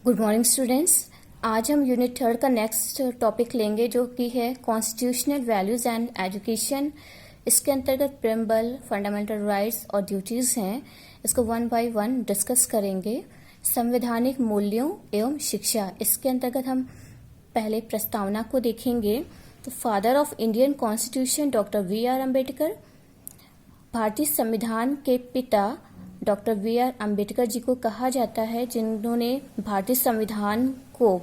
Good morning students. आज हम unit 3 का नेक्स्ट टॉपिक लेंगे जो कि है कॉन्स्टिट्यूशनल वैल्यूज एंड एजुकेशन। इसके अंतर्गत प्रेम्बल, फंडामेंटल राइट्स और ड्यूटीज हैं। इसको वन बाय वन डिस्कस करेंगे। संवैधानिक मूल्यों एवं शिक्षा, इसके अंतर्गत हम पहले प्रस्तावना को देखेंगे। तो father of Indian constitution doctor VR. Ambedkar, भारतीय संविधान के पिता डॉक्टर वी.आर. अम्बेडकर जी को कहा जाता है, जिन्होंने भारतीय संविधान को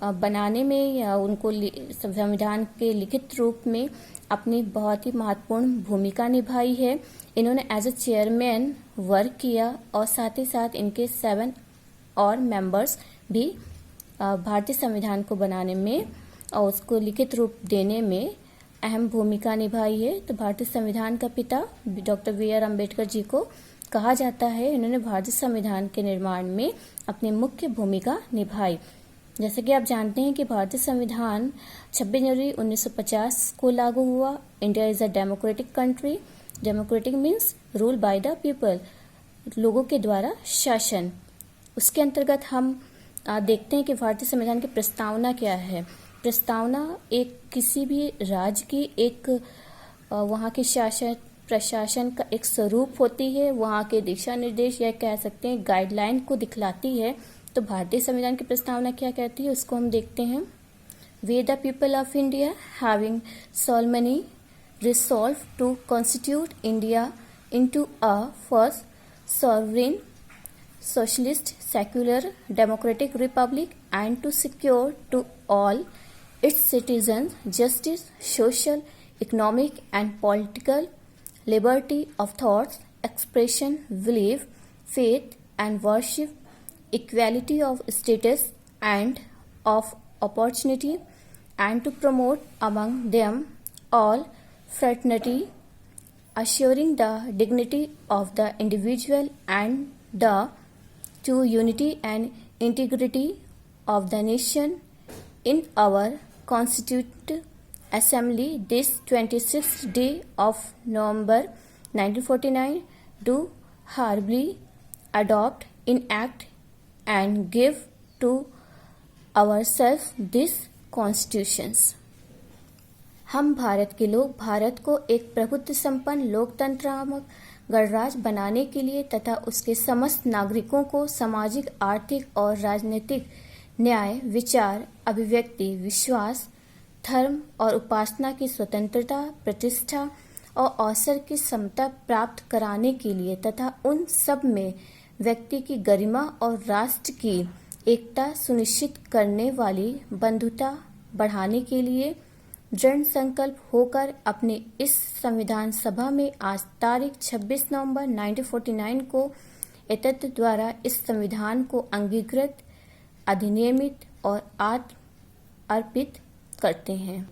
बनाने में या उनको संविधान के लिखित रूप में अपनी बहुत ही महत्वपूर्ण भूमिका निभाई है। इन्होंने एज ए चेयरमैन वर्क किया और साथ ही साथ इनके 7 और मेंबर्स भी भारतीय संविधान को बनाने में और उसको लिखित रूप देने में अहम भूमिका निभाई है। तो भारतीय संविधान का पिता डॉक्टर वी.आर. अम्बेडकर जी को कहा जाता है, इन्होंने भारतीय संविधान के निर्माण में अपनी मुख्य भूमिका निभाई। जैसे कि आप जानते हैं कि भारतीय संविधान 26 जनवरी 1950 को लागू हुआ। India is a democratic country. Democratic means rule by the people, लोगों के द्वारा शासन। उसके अंतर्गत हम देखते हैं कि भारतीय संविधान की प्रस्तावना क्या है। प्रस्तावना एक किसी भी राज्य की एक वहाँ के शासन प्रशासन का एक स्वरूप होती है, वहाँ के दिशा निर्देश या कह सकते हैं गाइडलाइन को दिखलाती है। तो भारतीय संविधान की प्रस्तावना क्या कहती है उसको हम देखते हैं। We the people of India having solemnly resolved to constitute India into a first sovereign socialist secular democratic republic and to secure to all its citizens justice, social, economic and political liberty of thoughts, expression, belief, faith and worship, equality of status and of opportunity, and to promote among them all fraternity, assuring the dignity of the individual and the true unity and integrity of the nation in our Constituent Assembly this 26th day of November 1949 do hereby adopt, enact and give to ourselves these constitutions। हम भारत के लोग भारत को एक प्रभुत्व संपन्न लोकतंत्रात्मक गणराज्य बनाने के लिए तथा उसके समस्त नागरिकों को सामाजिक, आर्थिक और राजनीतिक न्याय, विचार, अभिव्यक्ति, विश्वास, धर्म और उपासना की स्वतंत्रता, प्रतिष्ठा और अवसर की समता प्राप्त कराने के लिए तथा उन सब में व्यक्ति की गरिमा और राष्ट्र की एकता सुनिश्चित करने वाली बंधुता बढ़ाने के लिए दृढ़ संकल्प होकर अपने इस संविधान सभा में आज तारीख 26 नवंबर 1949 को एतत् द्वारा इस संविधान को अंगीकृत, अधिनियमित और अर्पित करते हैं।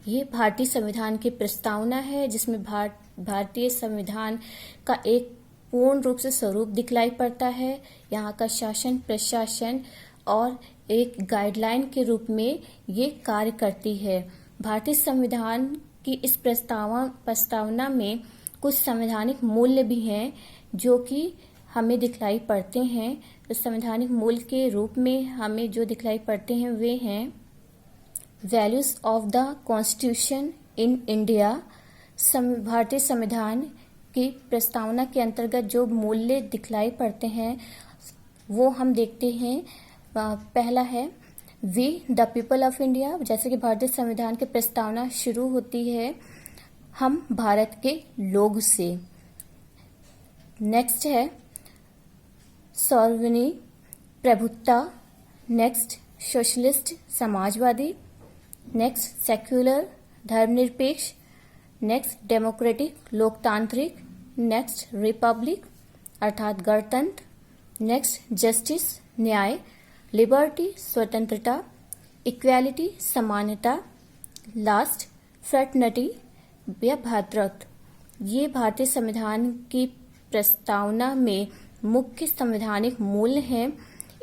ये भारतीय संविधान की प्रस्तावना है, जिसमें भारतीय संविधान का एक पूर्ण रूप से स्वरूप दिखलाई पड़ता है। यहाँ का शासन प्रशासन और एक गाइडलाइन के रूप में ये कार्य करती है। भारतीय संविधान की इस प्रस्तावना में कुछ संवैधानिक मूल्य भी हैं जो कि हमें दिखलाई पड़ते हैं। तो संवैधानिक मूल्य के रूप में हमें जो दिखलाई पड़ते हैं वे हैं values of the constitution in India. भारतीय संविधान की प्रस्तावना के अंतर्गत जो मूल्य दिखलाई पड़ते हैं वो हम देखते हैं। पहला है we the people of India. जैसे कि भारतीय संविधान की प्रस्तावना शुरू होती है हम भारत के लोग से। नेक्स्ट है सॉवरेनिटी, प्रभुत्ता। नेक्स्ट सोशलिस्ट, समाजवादी। नेक्स्ट सेक्युलर, धर्मनिरपेक्ष। नेक्स्ट डेमोक्रेटिक, लोकतांत्रिक। नेक्स्ट रिपब्लिक अर्थात गणतंत्र। नेक्स्ट जस्टिस, न्याय। लिबर्टी, स्वतंत्रता। इक्वालिटी, समानता। लास्ट फ्रेटर्निटी या भ्रातृत्व। ये भारतीय संविधान की प्रस्तावना में मुख्य संवैधानिक मूल्य हैं।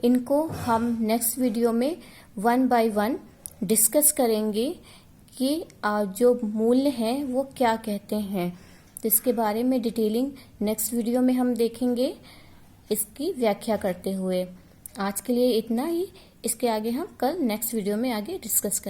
इनको हम नेक्स्ट वीडियो में 1 बाय 1 डिस्कस करेंगे कि जो मूल्य हैं वो क्या कहते हैं। तो इसके बारे में डिटेलिंग नेक्स्ट वीडियो में हम देखेंगे इसकी व्याख्या करते हुए। आज के लिए इतना ही। इसके आगे हम कल नेक्स्ट वीडियो में आगे डिस्कस करेंगे।